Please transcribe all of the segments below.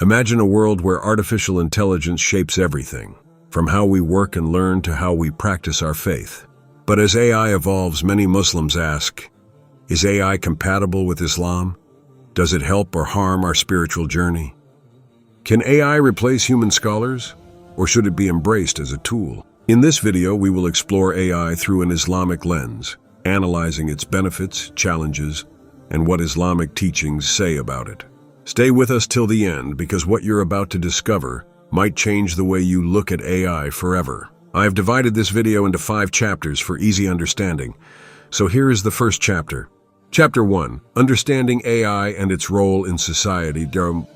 Imagine a world where artificial intelligence shapes everything, from how we work and learn to how we practice our faith. But as AI evolves, many Muslims ask, is AI compatible with Islam? Does it help or harm our spiritual journey? Can AI replace human scholars, or should it be embraced as a tool? In this video, we will explore AI through an Islamic lens, analyzing its benefits, challenges, and what Islamic teachings say about it. Stay with us till the end, because what you're about to discover might change the way you look at AI forever. I have divided this video into 5 chapters for easy understanding. So here is the first chapter. Chapter 1, Understanding AI and its role in society.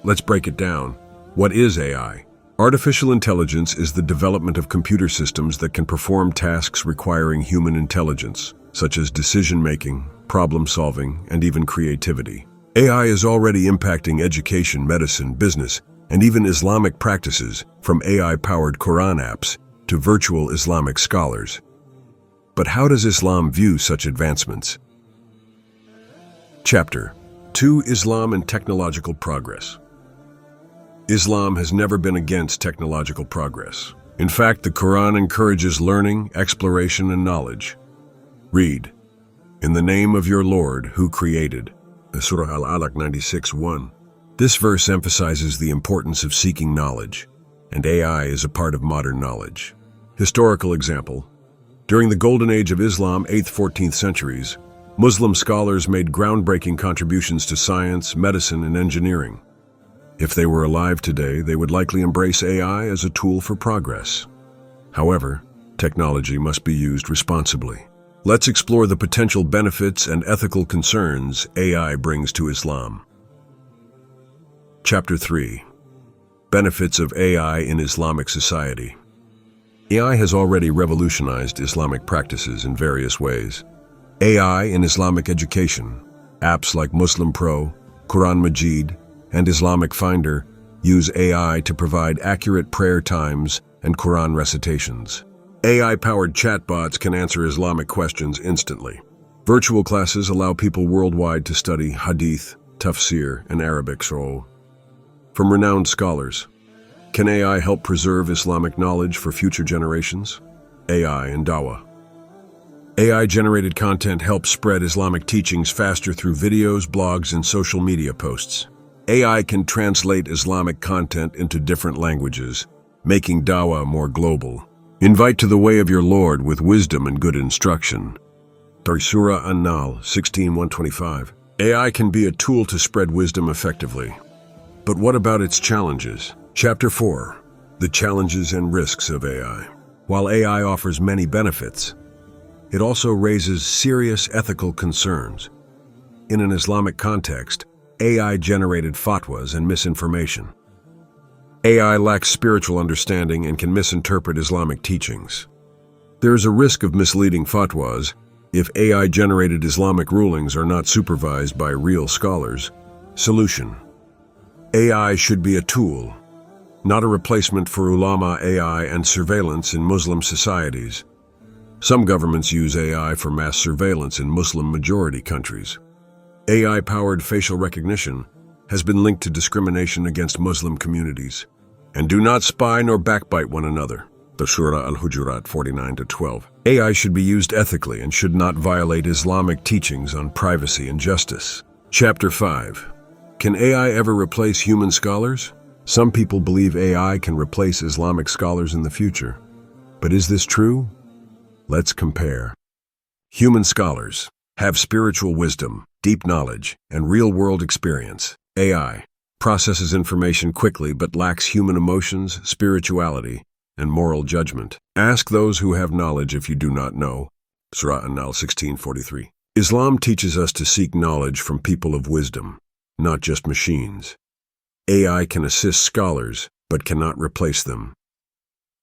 Let's break it down. What is AI? Artificial intelligence is the development of computer systems that can perform tasks requiring human intelligence, such as decision-making, problem-solving, and even creativity. AI is already impacting education, medicine, business, and even Islamic practices, from AI-powered Quran apps to virtual Islamic scholars. But how does Islam view such advancements? Chapter 2, Islam and Technological Progress. Islam has never been against technological progress. In fact, the Quran encourages learning, exploration, and knowledge. Read, "In the name of your Lord, who created." Surah Al-Alaq 96:1. This verse emphasizes the importance of seeking knowledge, and AI is a part of modern knowledge. Historical example. During the Golden Age of Islam, 8th–14th centuries, Muslim scholars made groundbreaking contributions to science, medicine, and engineering. If they were alive today, they would likely embrace AI as a tool for progress. However, technology must be used responsibly. Let's explore the potential benefits and ethical concerns AI brings to Islam. Chapter 3, Benefits of AI in Islamic Society. AI has already revolutionized Islamic practices in various ways. AI in Islamic education. Apps like Muslim Pro, Quran Majid, and Islamic Finder use AI to provide accurate prayer times and Quran recitations. AI-powered chatbots can answer Islamic questions instantly. Virtual classes allow people worldwide to study Hadith, Tafsir, and Arabic. From renowned scholars. Can AI help preserve Islamic knowledge for future generations? AI and Dawah. AI-generated content helps spread Islamic teachings faster through videos, blogs, and social media posts. AI can translate Islamic content into different languages, making Dawah more global. Invite to the way of your Lord with wisdom and good instruction. Surah An-Nahl 16:125. AI can be a tool to spread wisdom effectively. But what about its challenges? Chapter 4, The Challenges and Risks of AI. While AI offers many benefits, it also raises serious ethical concerns. In an Islamic context, AI-generated fatwas and misinformation. AI lacks spiritual understanding and can misinterpret Islamic teachings. There is a risk of misleading fatwas if AI-generated Islamic rulings are not supervised by real scholars. Solution: AI should be a tool, not a replacement for ulama, AI, and surveillance in Muslim societies. Some governments use AI for mass surveillance in Muslim-majority countries. AI-powered facial recognition has been linked to discrimination against Muslim communities. And do not spy nor backbite one another. Surah Al-Hujurat 49-12. AI should be used ethically and should not violate Islamic teachings on privacy and justice. Chapter 5. Can AI ever replace human scholars? Some people believe AI can replace Islamic scholars in the future. But is this true? Let's compare. Human scholars have spiritual wisdom, deep knowledge, and real-world experience. AI processes information quickly but lacks human emotions, spirituality, and moral judgment. Ask those who have knowledge if you do not know. Surah An-Nahl 16:43. Islam teaches us to seek knowledge from people of wisdom, not just machines. AI can assist scholars, but cannot replace them.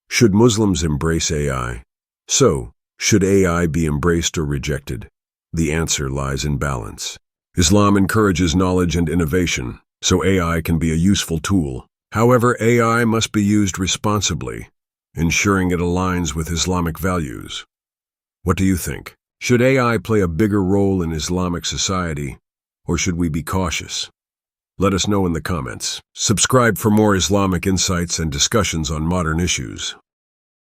Should Muslims embrace AI? So, should AI be embraced or rejected? The answer lies in balance. Islam encourages knowledge and innovation, so AI can be a useful tool. However, AI must be used responsibly, ensuring it aligns with Islamic values. What do you think? Should AI play a bigger role in Islamic society, or should we be cautious? Let us know in the comments. Subscribe for more Islamic insights and discussions on modern issues.